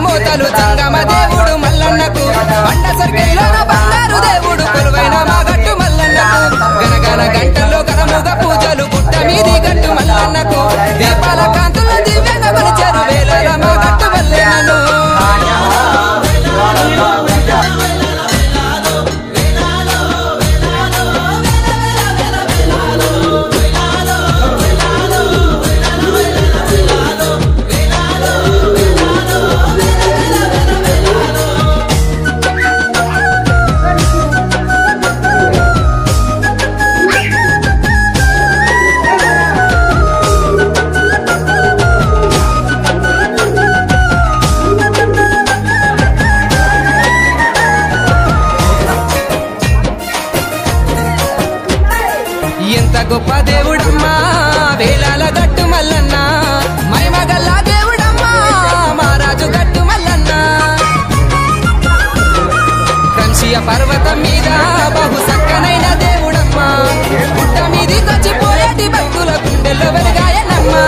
మోతలు జంగమ దేవుడు మల్లన్నకు బండ సర్కిల్లోన బంగారు దేవుడు కొలువైన మా గట్టు మల్లన్నకు గనగన గంటల్లో గరముగా పూజలు గుట్ట మీది గట్టు మల్లన్నకు దీపాల కాంతుల దివ్యంగా కొలిచారు వేలాల మా గట్టు మల్లన్నను గొప్ప దేవుడమ్మా వేలాల గట్టు మల్లన్న మైమగల్ల దేవుడమ్మా మహారాజు గట్టు మల్లన్న కంచియ పర్వతం మీద బహు సక్కనైన దేవుడమ్మా గుట్ట మీదికొచ్చి పోయేటి భక్తుల గుండెల్లో వెలుగాయనమ్మా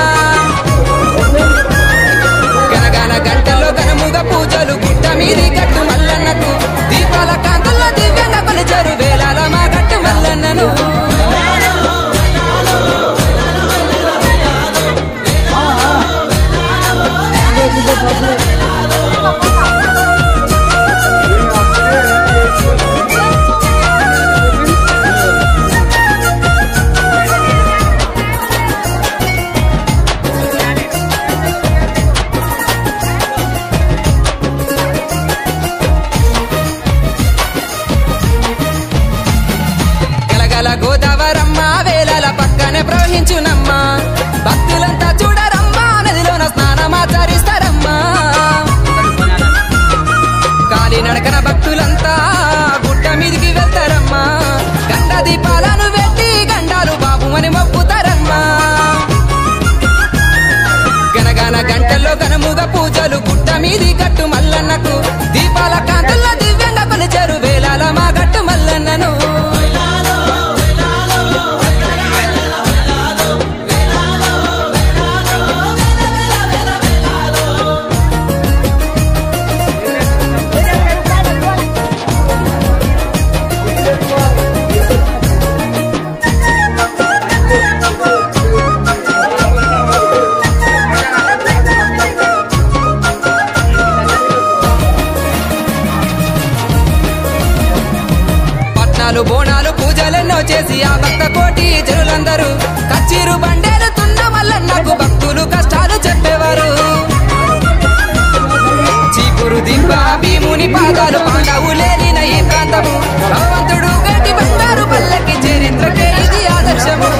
గనగన గంటల్లో గనముగా పూజలు గుట్ట మీది గట్టు మల్లన్నకు దీపాల కాంతుల్లో దివ్యంగా కొలిచారు వేలాల మా గట్టు మల్లన్నను గోదావరమ్మ వేలాల పక్కనే ప్రవహించునమ్మా భక్తులంతా చూడరమ్మా నదిలోన స్నానమాచరిస్తారమ్మా కాలి నడకన భక్తులంతా గుట్ట మీదికి వెళ్తారమ్మా గండ దీపాలను పెట్టి గండాలు బాబు అని మొక్కుతారమ్మా గనగన గంటల్లో గనముగా పూజలు గుట్ట మీది గట్టు మల్లన్నకు దీపాల కాంతుల్లో దివ్యంగా కొలిచారు వేలాల మా గట్టు మల్లన్నను బోనాలు పూజలెన్నో చేసి ఆ భక్త కోటి జనులందరూ కచ్చీరు బండేలు తున్న మల్లన్నకు భక్తులు కష్టాలు చెప్పేవారు చీపురు దింప భీముని పాదాలు పాండవు లేనిన ఈ ప్రాంతము భగవంతుడు గట్టి బంగారు పల్లకి చరిత్రకే ఇది ఆదర్శము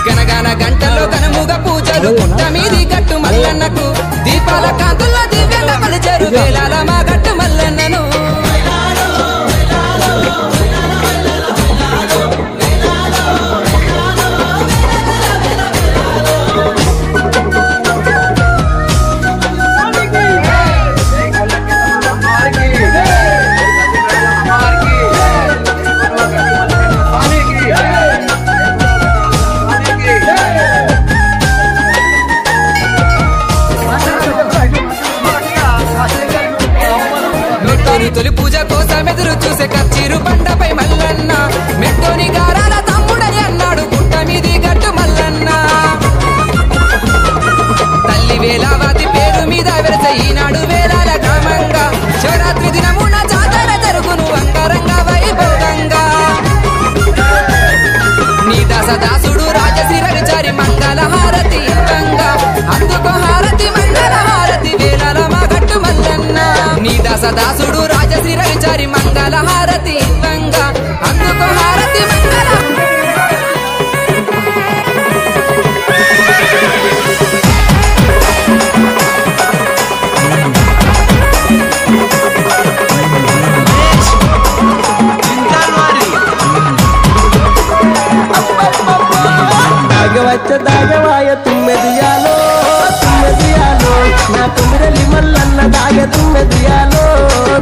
గనగన గంటల్లో గనముగా పూజలు గుట్ట మీది గట్టు మల్లన్నకు దీపాల కాంతుల్లో దివ్యంగా కొలిచారు వేలాల మా గట్టు మల్లన్నను దాసుడు రాజశ్రీ రవిచారి మంగళ హారతి ఇవ్వంగా అందుకో హారతి మంగళ హారతి వేలాల మా గట్టు మల్లన్న నీ దాసుడు రాజశ్రీ రవిచారి మంగళ హారతి ఇవ్వంగా అందుకో హారతి మంగళ దాగవాయ తుమ్మెదియాలో తుమ్మెదియాలో నా కుమిరలి మల్లన్న దాగ తుమ్మెదియాలో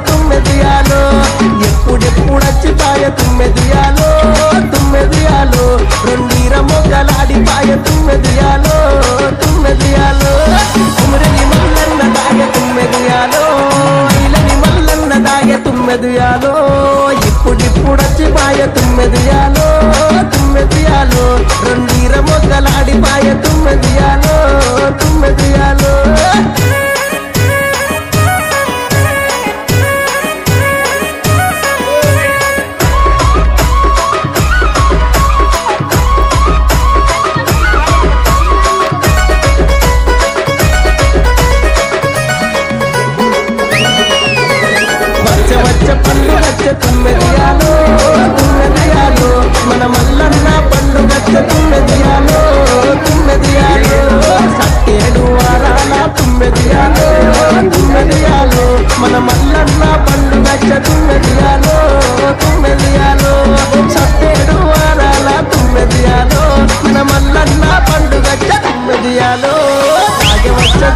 తుమ్మెదియాలో ఎప్పుడెప్పుడొచ్చి పాయ తుమ్మెదియాలో తుమ్మెదియాలో రెండీర మొగ్గలాడిపాయ తుమ్మెదియాలో తుమ్మెదియాలో కుమిరలి మల్లన్న దాగ తుమ్మెదియాలో ఇలని మల్లన్న దాగ తుమ్మెదియాలో ఇప్పుడిప్పుడొచ్చి పాయ తుమ్మెదియాలో తుమ్మెదియాలో రెండీర మొగ్గలాడిపాయ తుమ్మెదియాలో తుమ్మెదియాలో తుమ్మెదియాలో తుమ్మెదియాలో మన మల్లన్న పండుగచ్చ తుమ్మెదియాలో తుమ్మెదియాలో సట్టేడు వారాల తుమ్మెదియాలో తుమ్మెదియాలో మన మల్లన్న పండుగచ్చ తుమ్మెదియాలో తుమ్మెదియాలో సట్టేడు వారాల తుమ్మెదియాలో మన మల్లన్న పండుగచ్చ తుమ్మెదియాలో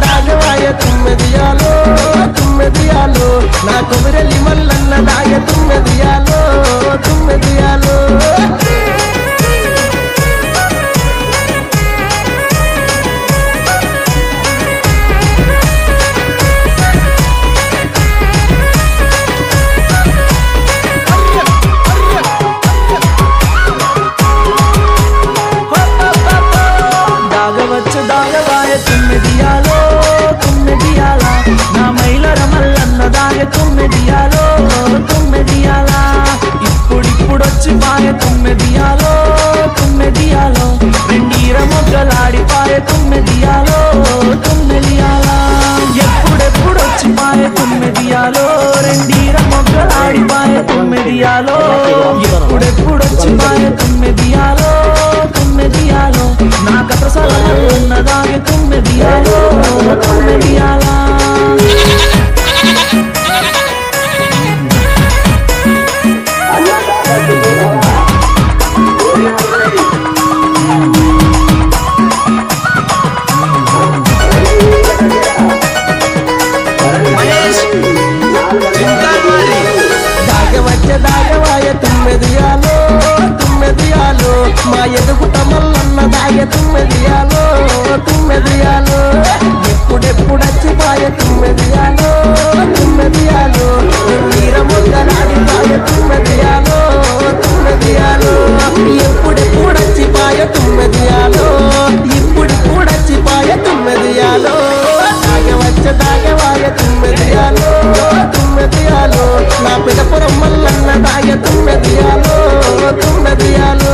దాగవాయ తుమ్మెదియాలో తుమ్మెదియాలో నా కుమిరలి మల్లన్న దాగ తుమ్మెదియాలో తుమ్మెదియాలో దాగవాయ తుమ్మెదియాలో తుమ్మెదియాల నా మైలర మల్లన్న దాగ తుమ్మెదియాలో తుమ్మెదియాల ఇప్పుడిప్పుడొచ్చి పాయ తుమ్మెదియాలో తుమ్మెదియాలో రెండీర మొగ్గలాడిపాయ తుమ్మెదియాలో తుమ్మెదియాల ఎప్పుడెప్పుడొచ్చి పాయ తుమ్మెదియాలో రెండీర మొగ్గలాడిపాయ తుమ్మెదియాలో ఎప్పుడెప్పుడొచ్చి పాయ తుమ్మెదియాలో తుమ్మెదియాలో నా కథ సలహన్న దాగ తుమ్మెదియాలో తుమ్మెదియాల దాగవాయ తుమ్మెదియాలో తుమ్మెదియాలో మా ఎదుగుట మల్లన్న దాగ తుమ్మెదియాలో తుమ్మెదియాలో ఎప్పుడెప్పుడొచ్చి పాయ తుమ్మెదియాలో తుమ్మెదియాలో నీర మొగ్గలాడిపాయ తుమ్మెదియాలో తుమ్మెదియాలో ఎప్పుడెప్పుడొచ్చి పాయ తుమ్మెదియాలో ఇప్పుడిప్పుడొచ్చి పాయ తుమ్మెదియాలో దాగవాయ తుమ్మెదియాలో తుమ్మెదియాలో నా పిడపురం మల్లన్న దాగ తుమ్మెదియాలో తుమ్మెదియాలో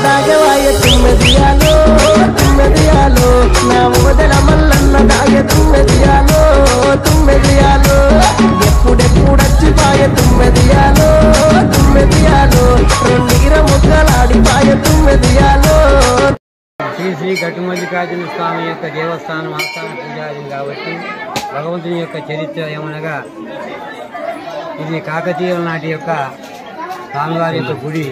దాగవాయ తుమ్మెదియాలో తుమ్మెదియాలో నా మొదల మల్లన్న దాగ తుమ్మెదియాలో తుమ్మెదియాలో ఎప్పుడెప్పుడొచ్చి పాయ తుమ్మెదియాలో తుమ్మెదియాలో రెండీర మొగ్గలాడిపాయ తుమ్మెదియాలో శ్రీ శ్రీ గట్టుమల్లికార్జున స్వామి యొక్క దేవస్థానం ఆస్థాన పూజారి కాబట్టి భగవంతుని యొక్క చరిత్ర ఏమనగా ఇది కాకతీయుల నాటి యొక్క స్వామివారి యొక్క గుడి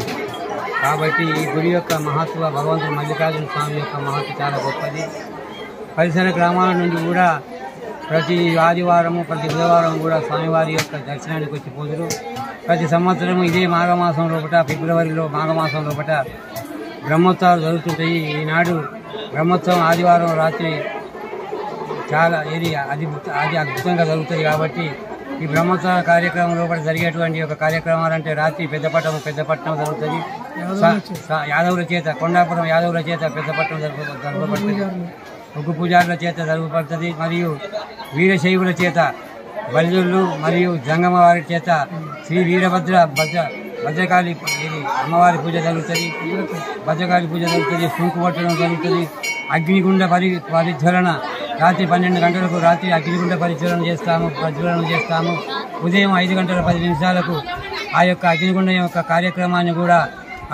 కాబట్టి ఈ గుడి యొక్క మహత్వ భగవంతుడు మల్లికార్జున స్వామి యొక్క మహత్వ చాలా గొప్పది. పరిసర గ్రామాల నుండి కూడా ప్రతి ఆదివారము ప్రతి బుధవారం కూడా స్వామివారి యొక్క దర్శనానికి వచ్చి పోదురు. ప్రతి సంవత్సరము ఇదే మాఘమాసం లోపల ఫిబ్రవరిలో మాఘమాసం లోపల బ్రహ్మోత్సవాలు జరుగుతుంటాయి. ఈనాడు బ్రహ్మోత్సవం ఆదివారం రాత్రి చాలా అది అద్భుతంగా జరుగుతుంది. కాబట్టి ఈ బ్రహ్మోత్సవ కార్యక్రమం లోపల జరిగేటువంటి ఒక కార్యక్రమాలు అంటే రాత్రి పెద్దపట్నం జరుగుతుంది. యాదవుల చేత కొండాపురం యాదవుల చేత పెద్దపట్నం జరపబడుతుంది. ఉగ్గు పూజారుల చేత జరపబడుతుంది. మరియు వీరశైవుల చేత బలిజుళ్ళు మరియు జంగమ వారి చేత శ్రీ వీరభద్ర భద్రకాళి అమ్మవారి పూజ జరుగుతుంది. భద్రకాళి పూజ జరుగుతుంది. శంకు పట్టడం జరుగుతుంది. అగ్నిగుండ పరిజ్వలన రాత్రి 12 గంటలకు అగ్నిగుండ పరిజ్వలన చేస్తాము. ఉదయం 5 గంటల 10 నిమిషాలకు ఆ యొక్క అగ్నిగుండం యొక్క కార్యక్రమాన్ని కూడా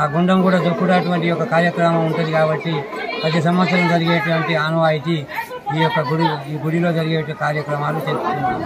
ఆ గుండం కూడా దొక్కునేటువంటి ఒక కార్యక్రమం ఉంటుంది. కాబట్టి ప్రతి సంవత్సరం జరిగేటువంటి ఆనవాయితీ ఈ గుడిలో జరిగే కార్యక్రమాలు చేస్తున్నాము.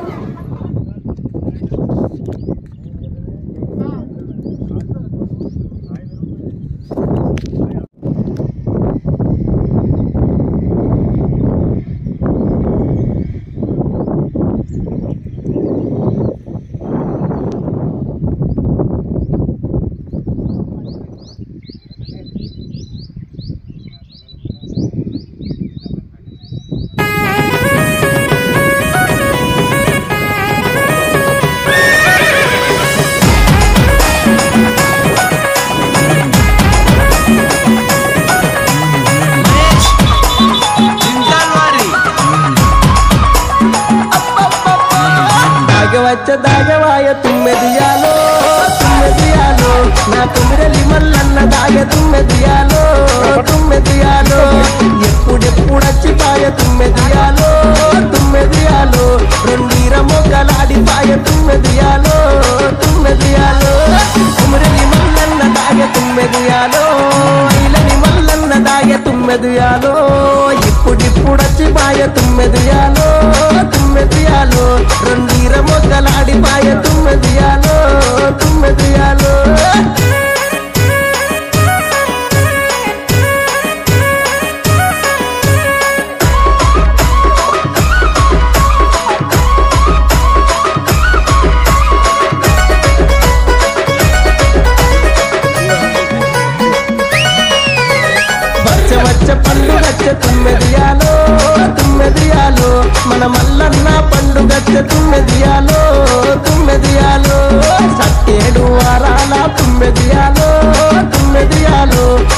దాగవాయ తుమ్మెదియాలో నా తుమ్మిరలి మల్లన్న దాగ తుమ్మెదియాలో ఎప్పుడెప్పుడచ్చిపాయ తుమ్మెదియాలో రెండీర మొగ్గలాడిపాయ తుమ్మెదియాలో తుమ్మిరలి మల్లన్న దాగ తుమ్మెదియాలో ఇలని మల్లన్న దాగ తుమ్మెదియాలో ఇప్పుడిప్పుడచ్చిపాయ తుమ్మెదియాలో రెండీర మొగ్గలాడిపాయ తుమ్మెదియాలో పండుగచ్చ తుమ్మెదియాలో మన మల్లన్న పండుగచ్చ తుమ్మెదియాలో సట్టేడు వారాల తుమ్మెదియాలో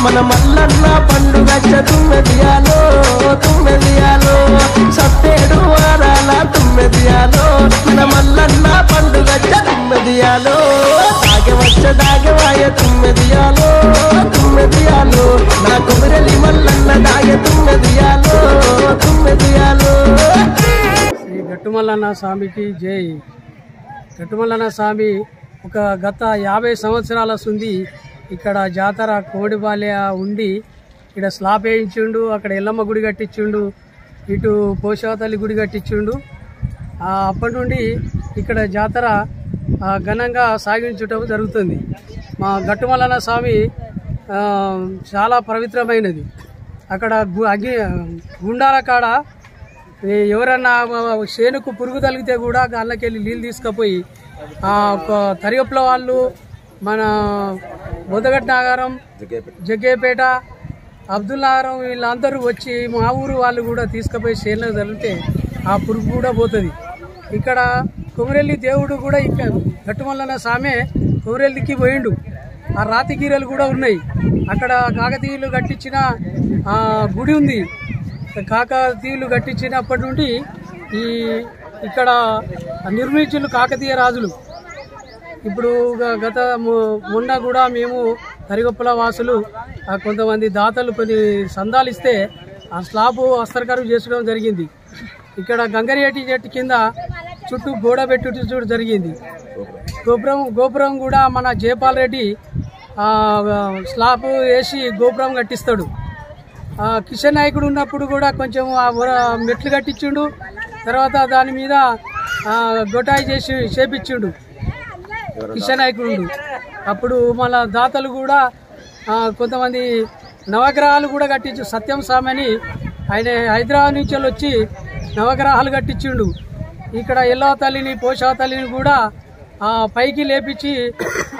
మన మల్లన్న పండుగచ్చ తుమ్మెదియాలో సట్టేడు వారాల తుమ్మెదియాలో మన మల్లన్న పండుగచ్చ తుమ్మెదియాలో దాగవాయ తుమ్మెదియాలో నా కుమరలి మల్లన్న దాగ తుమ్మెదియాలో శ్రీ గట్టుమల్లన్న స్వామికి జై. గట్టుమల్లన్న స్వామి గత 50 సంవత్సరాల సుంది ఇక్కడ జాతర కోడిబాల్య ఉండి ఇక్కడ స్లాబ్ వేయించిండు. అక్కడ ఎల్లమ్మ గుడి కట్టించిండు, ఇటు పోషావతల్లి గుడి కట్టించిండు. అప్పటి నుండి ఇక్కడ జాతర ఘనంగా సాగించటం జరుగుతుంది. మా గట్టుమల్లన్న స్వామి చాలా పవిత్రమైనది. అక్కడ గుండాల కాడ ఎవరన్నా చేనుకు పురుగు తగిలితే కూడా అల్లకెళ్ళి నీళ్ళు తీసుకుపోయి తరియొప్పుల వాళ్ళు, మన బొద్దగట్ట నాగారం, జగ్గేపేట, అబ్దుల్ నాగారం వీళ్ళందరూ వచ్చి మా ఊరు వాళ్ళు కూడా తీసుకుపోయి చేనులకు తగిలితే ఆ పురుగు కూడా పోతుంది. ఇక్కడ కొమరెల్లి దేవుడు కూడా ఇక్కడ గట్టుమల్లన్న స్వామి కొమరెల్లికి పోయిండు. ఆ రాతి గీరలు కూడా ఉన్నాయి. అక్కడ కాకతీయులు కట్టించిన గుడి ఉంది. కాకతీయులు కట్టించినప్పటి నుండి ఇక్కడ నిర్మించిన కాకతీయ రాజులు. ఇప్పుడు మొన్న కూడా మేము తరిగొప్పల వాసులు కొంతమంది దాతలు కొన్ని సందాలు ఇస్తే ఆ స్లాబు హస్తకరువు చేసుకోవడం జరిగింది. ఇక్కడ గంగరేటి చెట్టు కింద చుట్టూ గోడ పెట్టు జరిగింది. గోపురం కూడా మన జయపాల్ రెడ్డి స్లాబ్ వేసి గోపురం కట్టిస్తాడు. కిషన్ నాయకుడు ఉన్నప్పుడు కూడా కొంచెం మెట్లు కట్టించిండు. తర్వాత దాని మీద గొటాయి చేపించిండు కిషన్ నాయకుడు. అప్పుడు మన దాతలు కూడా కొంతమంది నవగ్రహాలు కూడా కట్టించు. సత్యం స్వామి అని ఆయన హైదరాబాద్ నుంచి వచ్చి నవగ్రహాలు కట్టించిండు. ఇక్కడ ఎల్లవ తల్లిని, పోషావ తల్లిని కూడా పైకి లేపించి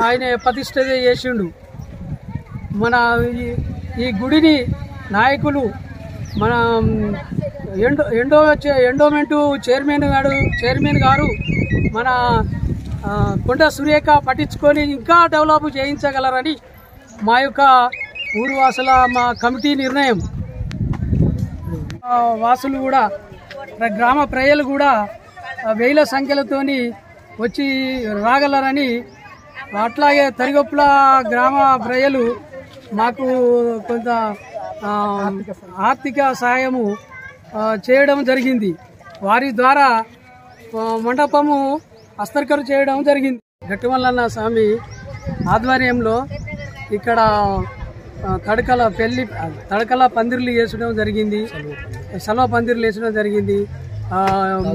ఆయన ప్రతిష్ఠ చేసిండు. మన ఈ గుడిని నాయకులు, మన ఎండోమెంటు చైర్మన్ గారు మన కొండ సురేఖ పట్టించుకొని ఇంకా డెవలప్ చేయించగలరని మా యొక్క ఊరు వాసుల మా కమిటీ నిర్ణయం. వాసులు కూడా గ్రామ ప్రజలు కూడా వేల సంఖ్యలతోని వచ్చి రాగలరని, అట్లాగే తరిగొప్పుల గ్రామ ప్రజలు మాకు కొంత ఆర్థిక సహాయము చేయడం జరిగింది. వారి ద్వారా మండపము హస్తకరు చేయడం జరిగింది. గట్టుమల్లన్న స్వామి ఆధ్వర్యంలో ఇక్కడ తడకల పందిర్లు వేసడం జరిగింది, సెలవు పందిర్లు వేసడం జరిగింది.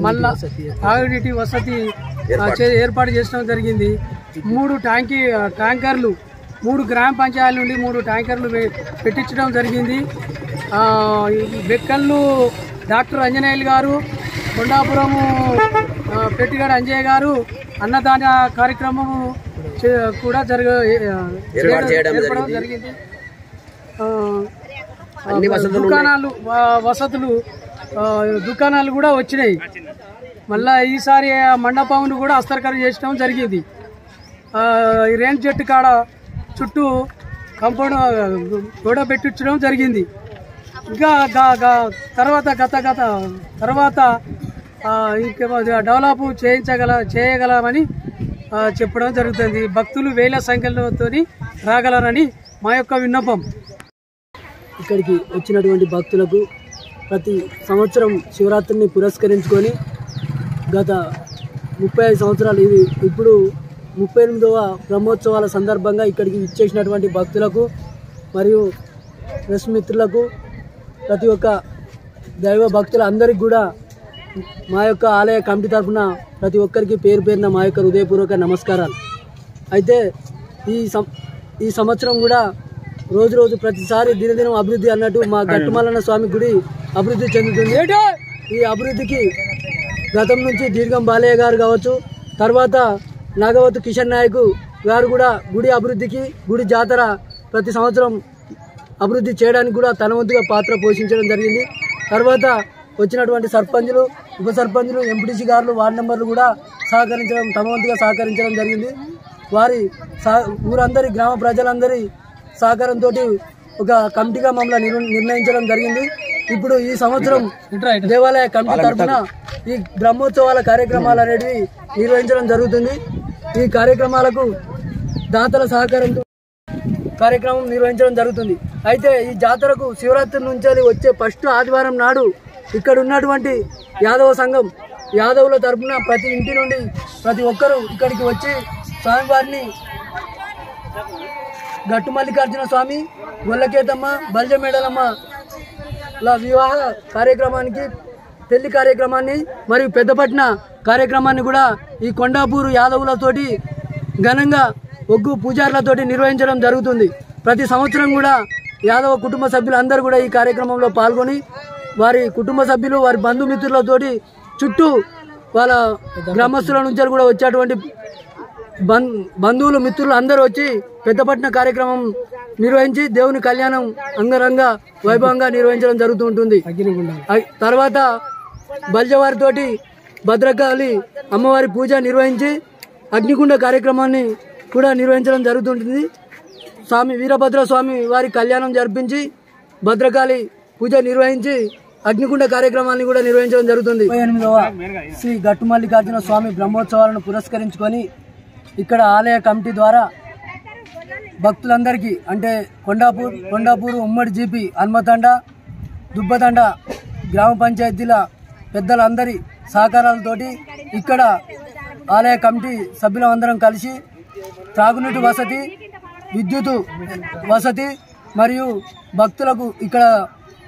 మళ్ళా తాగునీటి వసతి ఏర్పాటు చేయడం జరిగింది. 3 ట్యాంకర్లు 3 గ్రామ పంచాయతీల నుండి 3 ట్యాంకర్లు పెట్టించడం జరిగింది. బెక్కల్లు డాక్టర్ అంజనేయులు గారు, కొండాపురము పెట్టిగాడు అంజయ్య గారు అన్నదాన కార్యక్రమము కూడా ఏర్పడడం జరిగింది. దుకాణాలు కూడా వచ్చినాయి. మళ్ళా ఈసారి మండపంను కూడా హస్తకరణ చేయడం జరిగింది. ఈ రేణు చెట్టు కాడ చుట్టూ కంపౌండ్ గోడ పెట్టించడం జరిగింది. ఇంకా తర్వాత డెవలప్ చేయగలమని చెప్పడం జరుగుతుంది. భక్తులు వేల సంఖ్యలతో రాగలరని మా యొక్క విన్నపం. ఇక్కడికి వచ్చినటువంటి భక్తులకు ప్రతి సంవత్సరం శివరాత్రిని పురస్కరించుకొని గత 35 సంవత్సరాలు, ఇది ఇప్పుడు 38వ బ్రహ్మోత్సవాల సందర్భంగా ఇక్కడికి ఇచ్చేసినటువంటి భక్తులకు మరియు ప్రెస్ మిత్రులకు, ప్రతి ఒక్క దైవ భక్తులందరికీ కూడా మా యొక్క ఆలయ కమిటీ తరఫున ప్రతి ఒక్కరికి పేరు పేరున మా యొక్క హృదయపూర్వక నమస్కారాలు. అయితే ఈ సంవత్సరం కూడా రోజు ప్రతిసారి దినదినం అభివృద్ధి అన్నట్టు మా గట్టుమల్లన్న స్వామి గుడి అభివృద్ధి చెందుతుంది. ఈ అభివృద్ధికి గతం నుంచి దీర్ఘం బాలయ్య గారు కావచ్చు, తర్వాత నాగవతు కిషన్ నాయక్ గారు కూడా గుడి అభివృద్ధికి, గుడి జాతర ప్రతి సంవత్సరం అభివృద్ధి చేయడానికి కూడా తన వంతుగా పాత్ర పోషించడం జరిగింది. తర్వాత వచ్చినటువంటి సర్పంచులు, ఉప సర్పంచులు, ఎంపీటీసీ గారులు, వార్డు మెంబర్లు కూడా తమ వంతుగా సహకరించడం జరిగింది. వారి ఊరందరి గ్రామ ప్రజలందరి సహకారంతో ఒక కమిటీగా మమ్మల్ని నిర్ణయించడం జరిగింది. ఇప్పుడు ఈ సంవత్సరం దేవాలయ కమిటీ తరఫున ఈ బ్రహ్మోత్సవాల కార్యక్రమాలు అనేవి నిర్వహించడం జరుగుతుంది. ఈ కార్యక్రమాలకు దాతల సహకారంతో కార్యక్రమం నిర్వహించడం జరుగుతుంది. అయితే ఈ జాతరకు శివరాత్రి నుంచి వచ్చే ఫస్ట్ ఆదివారం నాడు ఇక్కడ ఉన్నటువంటి యాదవ సంఘం, యాదవుల తరఫున ప్రతి ఇంటి నుండి ప్రతి ఒక్కరూ ఇక్కడికి వచ్చి స్వామివారిని గట్టు మల్లికార్జున స్వామి, గొల్లకేతమ్మ, బల్జమేడలమ్మ వివాహ కార్యక్రమానికి, పెళ్లి కార్యక్రమాన్ని మరియు పెద్దపట్న కార్యక్రమాన్ని కూడా ఈ కొండాపూరు యాదవులతోటి ఘనంగా ఒగ్గు పూజారులతోటి నిర్వహించడం జరుగుతుంది. ప్రతి సంవత్సరం కూడా యాదవ కుటుంబ సభ్యులందరూ కూడా ఈ కార్యక్రమంలో పాల్గొని వారి కుటుంబ సభ్యులు, వారి బంధుమిత్రులతోటి చుట్టూ వాళ్ళ గ్రామస్తుల నుంచి కూడా వచ్చేటువంటి బంధువులు, మిత్రులు అందరూ వచ్చి పెద్దపట్న కార్యక్రమం నిర్వహించి దేవుని కళ్యాణం అంగరంగ వైభవంగా నిర్వహించడం జరుగుతూ ఉంటుంది. తర్వాత బల్జవారితోటి భద్రకాళి అమ్మవారి పూజ నిర్వహించి అగ్నిగుండ కార్యక్రమాన్ని కూడా నిర్వహించడం జరుగుతుంటుంది. స్వామి వీరభద్ర స్వామి వారి కళ్యాణం జరిపించి భద్రకాళి పూజ నిర్వహించి అగ్నిగుండ కార్యక్రమాన్ని కూడా నిర్వహించడం జరుగుతుంది. 28వ శ్రీ గట్టు మల్లికార్జున స్వామి బ్రహ్మోత్సవాలను పురస్కరించుకొని ఇక్కడ ఆలయ కమిటీ ద్వారా భక్తులందరికీ, అంటే కొండాపూరు ఉమ్మడి జీపీ, హన్మతండ, దుబ్బతండ గ్రామ పంచాయతీల పెద్దలందరి సహకారాలతోటి ఇక్కడ ఆలయ కమిటీ సభ్యులందరం కలిసి త్రాగునీటి వసతి, విద్యుత్ వసతి మరియు భక్తులకు ఇక్కడ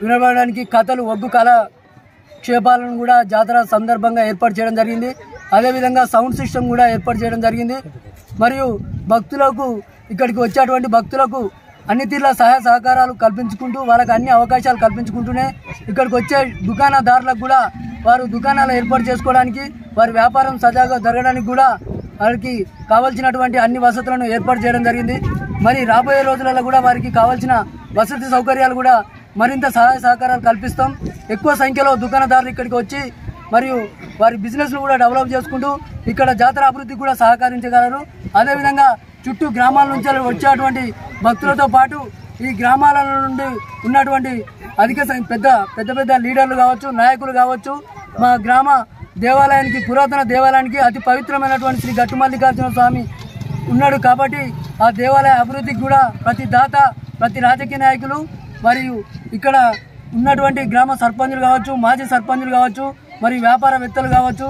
వినబడడానికి కథలు, ఒగ్గు కళాక్షేపాలను కూడా జాతర సందర్భంగా ఏర్పాటు చేయడం జరిగింది. అదేవిధంగా సౌండ్ సిస్టమ్ కూడా ఏర్పాటు చేయడం జరిగింది. మరియు భక్తులకు, ఇక్కడికి వచ్చేటువంటి భక్తులకు అన్ని తీర్ల సహాయ సహకారాలు కల్పించుకుంటూ, వాళ్ళకి అన్ని అవకాశాలు కల్పించుకుంటూనే ఇక్కడికి వచ్చే దుకాణదారులకు కూడా వారు దుకాణాలు ఏర్పాటు చేసుకోవడానికి, వారి వ్యాపారం సజాగా జరగడానికి కూడా వారికి కావాల్సినటువంటి అన్ని వసతులను ఏర్పాటు చేయడం జరిగింది. మరి రాబోయే రోజులలో కూడా వారికి కావాల్సిన వసతి సౌకర్యాలు కూడా మరింత సహాయ సహకారాలు కల్పిస్తాం. ఎక్కువ సంఖ్యలో దుకాణదారులు ఇక్కడికి వచ్చి మరియు వారి బిజినెస్లు కూడా డెవలప్ చేసుకుంటూ ఇక్కడ జాతర అభివృద్ధికి కూడా సహకరించగలరు. అదేవిధంగా చుట్టూ గ్రామాల నుంచి వచ్చేటువంటి భక్తులతో పాటు ఈ గ్రామాల నుండి ఉన్నటువంటి పెద్ద లీడర్లు కావచ్చు, నాయకులు కావచ్చు, మా గ్రామ దేవాలయానికి, పురాతన దేవాలయానికి అతి పవిత్రమైనటువంటి శ్రీ గట్టుమల్లికార్జున స్వామి ఉన్నాడు కాబట్టి ఆ దేవాలయ అభివృద్ధికి కూడా ప్రతి దాత, ప్రతి రాజకీయ నాయకులు మరియు ఇక్కడ ఉన్నటువంటి గ్రామ సర్పంచులు కావచ్చు, మాజీ సర్పంచులు కావచ్చు, మరియు వ్యాపారవేత్తలు కావచ్చు,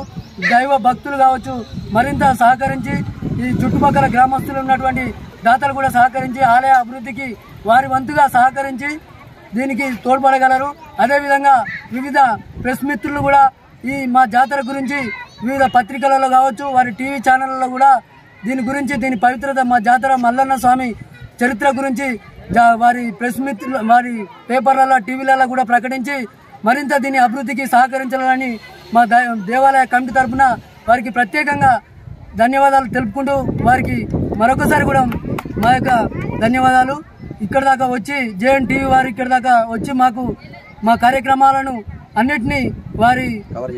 దైవ భక్తులు కావచ్చు మరింత సహకరించి ఈ చుట్టుపక్కల గ్రామస్తులు ఉన్నటువంటి దాతలు కూడా సహకరించి ఆలయ అభివృద్ధికి వారి వంతుగా సహకరించి దీనికి తోడ్పడగలరు. అదేవిధంగా వివిధ ప్రెస్ మిత్రులు కూడా ఈ మా జాతర గురించి వివిధ పత్రికలలో కావచ్చు, వారి టీవీ ఛానళ్లలో కూడా దీని గురించి, దీని పవిత్రత, మా జాతర మల్లన్న స్వామి చరిత్ర గురించి వారి ప్రెస్ మిత్రులు వారి పేపర్లలో, టీవీలలో కూడా ప్రకటించి మరింత దీని అభివృద్ధికి సహకరించాలని మా దేవాలయ కమిటీ తరఫున వారికి ప్రత్యేకంగా ధన్యవాదాలు తెలుపుకుంటూ వారికి మరొకసారి కూడా మా యొక్క ధన్యవాదాలు. ఇక్కడ దాకా వచ్చి జేఎన్ టీవీ వారు ఇక్కడ దాకా వచ్చి మాకు మా కార్యక్రమాలను అన్నిటినీ వారి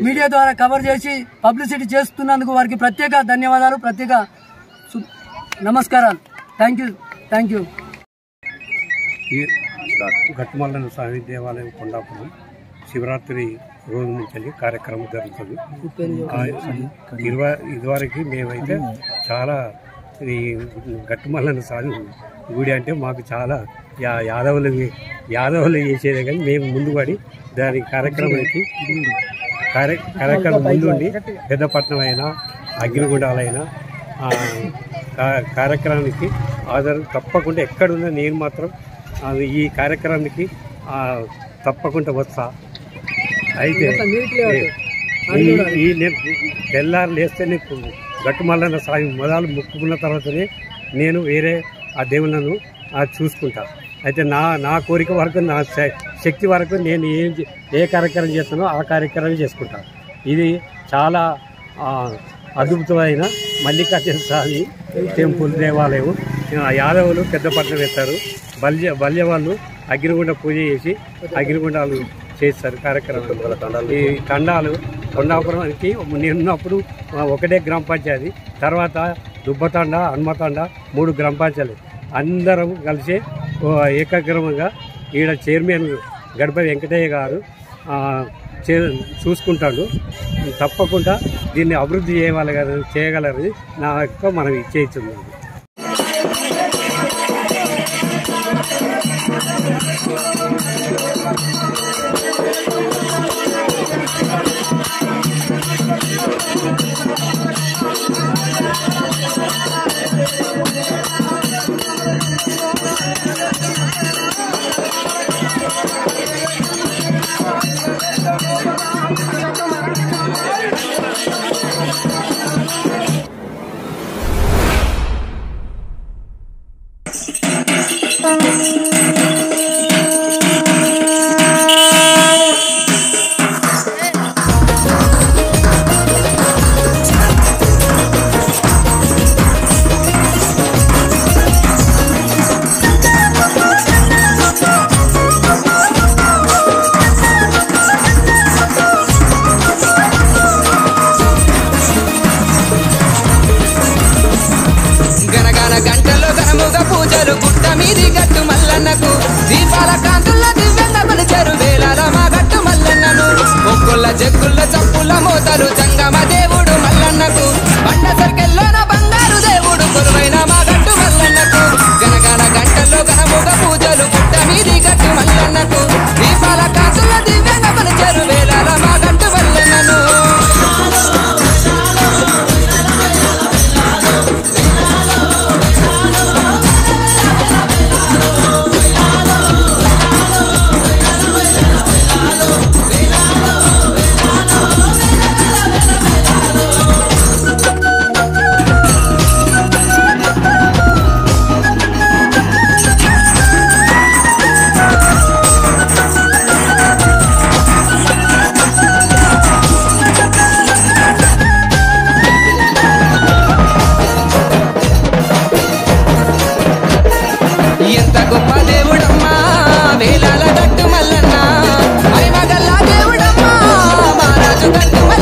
మీడియా ద్వారా కవర్ చేసి పబ్లిసిటీ చేస్తున్నందుకు వారికి ప్రత్యేక ధన్యవాదాలు, ప్రత్యేక నమస్కారాలు. Thank you. గట్టుమల్లన్న స్వామి దేవాలయం కొండాపురం శివరాత్రి రోజు నుంచి కార్యక్రమం జరుగుతుంది. ఇదివరకు మేమైతే చాలా ఈ గట్టుమల్లన్న స్వామి గుడి అంటే మాకు చాలా యాదవులు చేసేదే, కానీ మేము ముందుపడి దాని కార్యక్రమానికి ముందుండి పెద్దపట్నం అయినా అగ్నిగుండాలైనా కార్యక్రమానికి హాజరు తప్పకుండా ఎక్కడున్నా నేను మాత్రం ఈ కార్యక్రమానికి తప్పకుండా వస్తా. అయితే ఈ తెల్లారు లేస్తే నీకు గట్టుమల్లన్న స్వామి మొదలు మొక్కుకున్న తర్వాతనే నేను వేరే ఆ దేవుళ్ళను చూసుకుంటా. అయితే నా కోరిక వరకు, నా శక్తి వరకు నేను ఏ కార్యక్రమం చేస్తానో ఆ కార్యక్రమం చేసుకుంటా. ఇది చాలా అద్భుతమైన మల్లికార్జున స్వామి టెంపుల్ దేవాలయం. యాదవులు పెద్దపట్నం వేస్తారు, బల్య వాళ్ళు అగ్నిగుండ పూజ చేసి అగ్నిగుండాలు చేస్తారు కార్యక్రమం. ఈ తండాలు కొండాపురానికి నేనున్నప్పుడు ఒకటే గ్రామ పంచాయతీ, తర్వాత దుబ్బతండ, హనుమతండ 3 గ్రామ పంచాయతీలు అందరం కలిసి ఏకగ్రమంగా ఈడ చైర్మన్ గణపతి వెంకటయ్య గారు చూసుకుంటాడు. తప్పకుండా దీన్ని అభివృద్ధి చేయగలరని నా యొక్క మనం ఇచ్చేస్తున్నాం. జగ్గుల చప్పుల మోతలు జంగమ దేవుడు మల్లన్నకు, బండ సర్కెల్లోన బంగారు దేవుడు కొలువైన మా గట్టు మల్లన్నకు, గనగన గంటల్లో గనముగ పూజలు గుట్ట మీది గట్టు మల్లన్నకు, దీపాల కాసుల దివ్యంగా కొలిచారు వేలాల మా గట్టు మల్లన్నను. ఎంత గొప్ప దేవుడమ్మా వేలాల గట్టు మల్లన్న, మహిమగల్లా దేవుడమ్మా మహారాజు గట్టు మల్లన్న.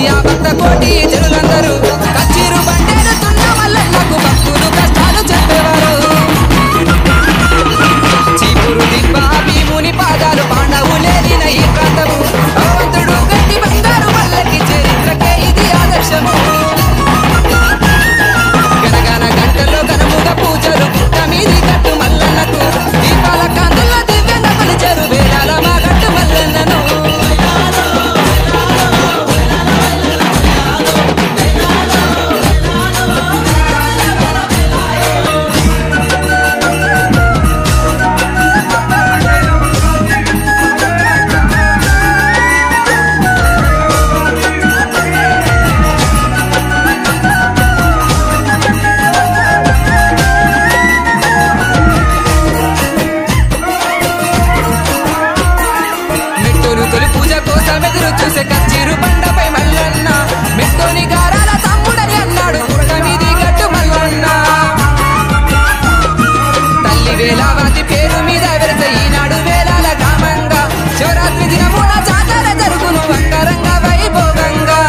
భార్య భర్త కోటి జనులందరూ కచ్చిరు బండేలుతున్న మల్లన్నకు భక్తులు కష్టాలు చెప్పేవారు చీపురు దిబ్బ భీముని పాదాలు పాండవులేరిన ఈ ప్రాంతము భగవంతుడు గట్టి బంగారు మల్లకి చరిత్రకే ఇది ఆదర్శము గనగన గంటల్లో ఘనముగా పూజలు పుట్ట మీది గట్టు మల్లన్నకు దీపాల కాంతుల్లో దివ్యంగా కొలిచారు వేలాల మా గట్టు మల్లన్నను చూసే కచ్చిరు బండపై మల్లన్న మెట్టోని గారాల తమ్ముడని అన్నాడు పుట్ట మీది గట్టు మల్లన్న తల్లి వేలావతి పేరు మీద వెరస ఈనాడు వేలాల గ్రామంగా శివరాత్రి దినమున జాతర జరుగును అంగరంగ వైభోగంగా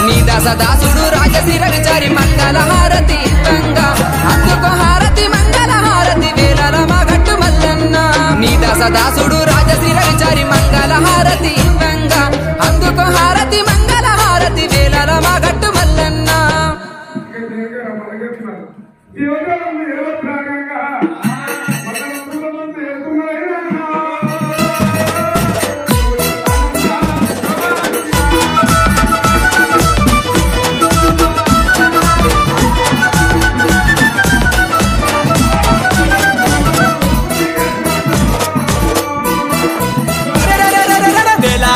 నీ దాసదాసుడు రాజశిర విచారి మంగళ హారతి ఇవ్వంగా అందుకో హారతి మంగళ హారతి వేలాల మా గట్టు మల్లన్న నీ దాసదాసుడు రాజశిర విచారి మంగళ హారతి ఇవ్వంగా అందుకో హారతి మంగళ హారతి వేలాల మా గట్టు మల్లన్న వేలా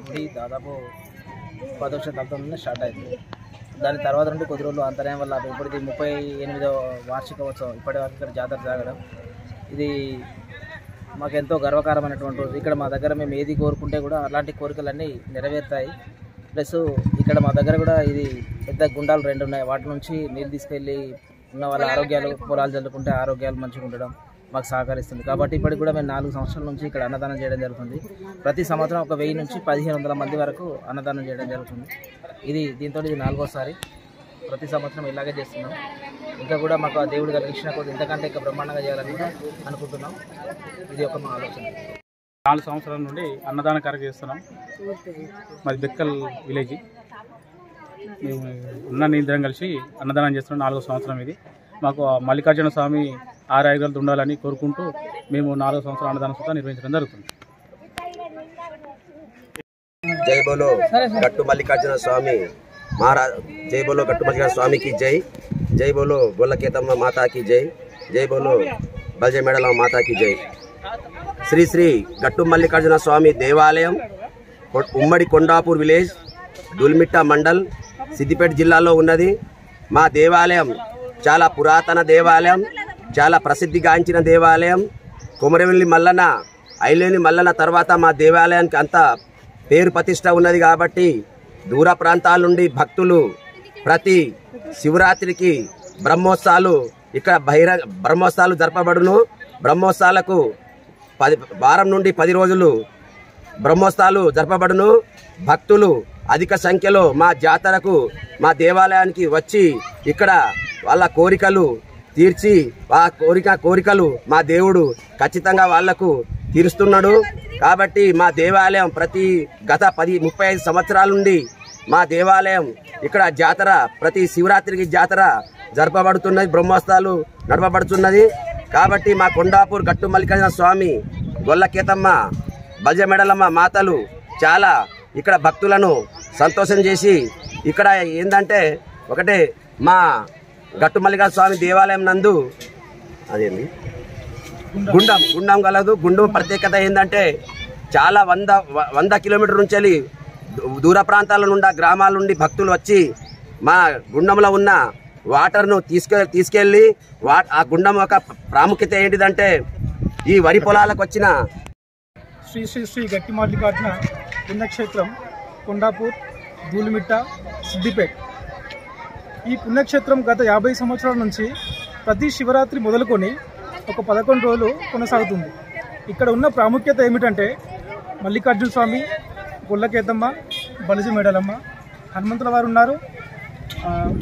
ఇది దాదాపు 10వ శతాబ్దంలోనే స్టార్ట్ అయింది. దాని తర్వాత నుండి కొద్ది రోజులు అంతరాయం వల్ల ఇప్పటిది 38వ వార్షికోత్సవం ఇప్పటి వరకు ఇక్కడ జాతర జరగడం ఇది మాకెంతో గర్వకారమైనటువంటి రోజు. ఇక్కడ మా దగ్గర మేము ఏది కోరుకుంటే కూడా అలాంటి కోరికలన్నీ నెరవేరుతాయి. ప్లస్ ఇక్కడ మా దగ్గర కూడా ఇది పెద్ద గుండాలు 2 ఉన్నాయి. వాటి నుంచి నీళ్ళు తీసుకెళ్ళి ఉన్న వాళ్ళ ఆరోగ్యాలు పొలాలు చల్లుకుంటే ఆరోగ్యాలు మంచిగా ఉండడం మాకు సహకరిస్తుంది. కాబట్టి ఇప్పటికి కూడా మేము 4 సంవత్సరాల నుంచి ఇక్కడ అన్నదానం చేయడం జరుగుతుంది. ప్రతి సంవత్సరం ఒక 1000 నుంచి 1500 మంది వరకు అన్నదానం చేయడం జరుగుతుంది. దీంతో ఇది 4వసారి. ప్రతి సంవత్సరం ఇలాగే చేస్తున్నాం. ఇంకా కూడా మాకు ఆ దేవుడు కలిగించిన కొద్ది ఇంతకంటే ఇంకా బ్రహ్మాండంగా చేయాలని కూడా అనుకుంటున్నాం. ఇది ఒక మా ఆలోచన. 4 సంవత్సరాల నుండి అన్నదాన కార్యక్రమం చేస్తున్నాం. మాది బెక్కల్ విలేజ్. మేము ఇద్దరం కలిసి అన్నదానం చేస్తున్నాం. 4వ సంవత్సరం ఇది. మాకు మల్లికార్జున స్వామి ఆరోగ్యాలు ఉండాలని కోరుకుంటూ మేము 4వ సంవత్సరం అన్నదాన సత్తా నిర్వహించడం జరుగుతుంది. జై బోలో గట్టు మల్లికార్జున స్వామి మహారాజ్. జై బోలో గట్టు మల్లికార్జున స్వామికి జై. జై బోలో గొల్లకేతమ్మ మాతాకి జై. జై బోలో బల్జే మేడల మాతాకి జై. శ్రీ శ్రీ గట్టు మల్లికార్జున స్వామి దేవాలయం ఉమ్మడి కొండాపూర్ విలేజ్, దుల్మిట్ట మండల్, సిద్దిపేట జిల్లాలో ఉన్నది. మా దేవాలయం చాలా పురాతన దేవాలయం, చాలా ప్రసిద్ధిగాంచిన దేవాలయం. కొమరవెల్లి మల్లన్న, ఐలేని మల్లన్న తర్వాత మా దేవాలయానికి అంత పేరు ప్రతిష్ట ఉన్నది. కాబట్టి దూర ప్రాంతాల నుండి భక్తులు ప్రతి శివరాత్రికి బ్రహ్మోత్సవాలు ఇక్కడ బ్రహ్మోత్సవాలు జరపబడును. బ్రహ్మోత్సవాలకు వారం నుండి 10 రోజులు బ్రహ్మోత్సవాలు జరపబడును. భక్తులు అధిక సంఖ్యలో మా జాతరకు మా దేవాలయానికి వచ్చి ఇక్కడ వాళ్ళ కోరికలు తీర్చి ఆ కోరికలు మా దేవుడు ఖచ్చితంగా వాళ్లకు తీరుస్తున్నాడు. కాబట్టి మా దేవాలయం గత 35 సంవత్సరాల నుండి మా దేవాలయం ఇక్కడ జాతర ప్రతి శివరాత్రికి జాతర జరపబడుతున్నది, బ్రహ్మోత్సవాలు నడపబడుతున్నది. కాబట్టి మా కొండాపూర్ గట్టు మల్లికార్జున స్వామి, గొల్లకేతమ్మ, బల్జమెడలమ్మ మాతలు చాలా ఇక్కడ భక్తులను సంతోషం చేసి ఇక్కడ ఏంటంటే ఒకటే మా గట్టు మల్లికార్జున స్వామి దేవాలయం నందు అదేంది గుండం కలదు. గుండం ప్రత్యేకత ఏంటంటే చాలా 100 కిలోమీటర్ నుంచి వెళ్ళి దూర ప్రాంతాల నుండి గ్రామాల నుండి భక్తులు వచ్చి మా గుండంలో ఉన్న వాటర్ను తీసుకెళ్ళి ఆ గుండం యొక్క ప్రాముఖ్యత ఏంటిదంటే ఈ వరి పొలాలకు వచ్చిన శ్రీ శ్రీ శ్రీ గట్టి మల్లికార్జున పుణ్యక్షేత్రం కొండాపూర్, ధూళిమిట్ట, సిద్దిపేట్. ఈ పుణ్యక్షేత్రం గత 50 సంవత్సరాల నుంచి ప్రతి శివరాత్రి మొదలుకొని ఒక 11 రోజులు కొనసాగుతుంది. ఇక్కడ ఉన్న ప్రాముఖ్యత ఏమిటంటే మల్లికార్జున స్వామి, గొల్లకేతమ్మ, బలిజి మేడలమ్మ, హనుమంతుల వారు ఉన్నారు,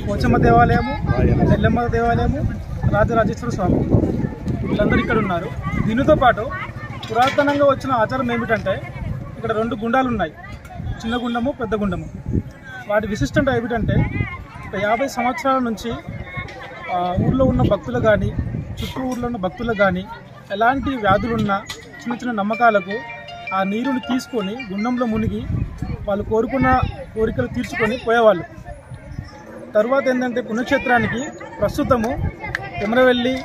పోచమ్మ దేవాలయము, నెల్లమ్మ దేవాలయము, రాజరాజేశ్వర స్వామి, వీళ్ళందరూ ఇక్కడ ఉన్నారు. దీనితో పాటు పురాతనంగా వచ్చిన ఆచారం ఏమిటంటే ఇక్కడ 2 గుండాలు ఉన్నాయి, చిన్న గుండము, పెద్ద గుండము. వాటి విశిష్టత ఏమిటంటే 50 సంవత్సరాల నుంచి ఊళ్ళో ఉన్న భక్తులు కానీ చుట్టూ ఊళ్ళో ఉన్న భక్తులకు కానీ ఎలాంటి వ్యాధులున్నా చిన్న చిన్న నమ్మకాలకు ఆ నీరుని తీసుకొని గుండంలో మునిగి వాళ్ళు కోరుకున్న కోరికలు తీర్చుకొని పోయేవాళ్ళు. తర్వాత ఏంటంటే పుణ్యక్షేత్రానికి ప్రస్తుతము కొమరవెల్లి,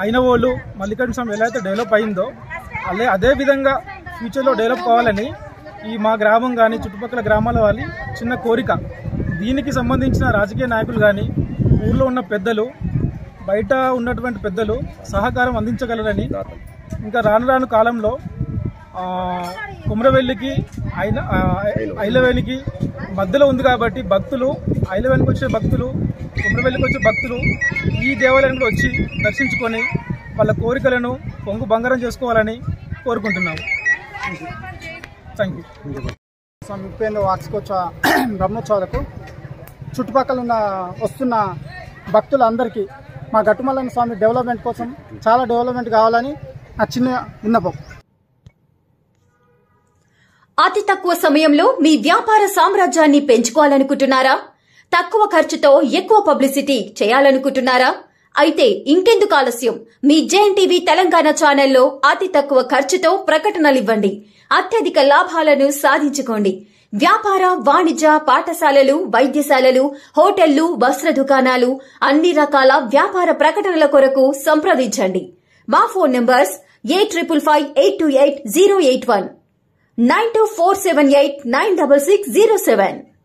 ఐనవోలు, మల్లికార్జున స్వామి ఎలా అయితే డెవలప్ అయిందో అదే విధంగా ఫ్యూచర్లో డెవలప్ కావాలని ఈ మా గ్రామం కానీ చుట్టుపక్కల గ్రామాల వాళ్ళ చిన్న కోరిక. దీనికి సంబంధించిన రాజకీయ నాయకులు కానీ ఊళ్ళో ఉన్న పెద్దలు, బయట ఉన్నటువంటి పెద్దలు సహకారం అందించగలరని, ఇంకా రాను కాలంలో కొమరవెల్లికి ఐలవేలికి మధ్యలో ఉంది కాబట్టి భక్తులు, ఐలవేలికి వచ్చే భక్తులు, కొమరవెల్లికి వచ్చే భక్తులు ఈ దేవాలయంలో వచ్చి దర్శించుకొని వాళ్ళ కోరికలను పొంగు బంగారం చేసుకోవాలని కోరుకుంటున్నాము. Thank you. 38వ వార్షికోత్సవ బ్రహ్మోత్సవాలకు చుట్టుపక్కల వస్తున్న భక్తులందరికీ మా గట్టుమల్లన్న స్వామి డెవలప్మెంట్ కోసం చాలా డెవలప్మెంట్ కావాలని నా చిన్న విన్నపం. అతి తక్కువ సమయంలో మీ వ్యాపార సామ్రాజ్యాన్ని పెంచుకోవాలనుకుంటున్నారా? తక్కువ ఖర్చుతో ఎక్కువ పబ్లిసిటీ చేయాలనుకుంటున్నారా? అయితే ఇంకెందుకు ఆలస్యం? మీ జేఎన్టీవీ తెలంగాణ ఛానల్లో అతి తక్కువ ఖర్చుతో ప్రకటనలివ్వండి. అత్యధిక లాభాలను సాధించుకోండి. వ్యాపార, వాణిజ్య, పాఠశాలలు, వైద్యశాలలు, హోటళ్లు, వస్త్ర దుకాణాలు, అన్ని రకాల వ్యాపార ప్రకటనల కొరకు సంప్రదించండి. మా ఫోన్ నంబర్స్ 8558288081, 9247896607.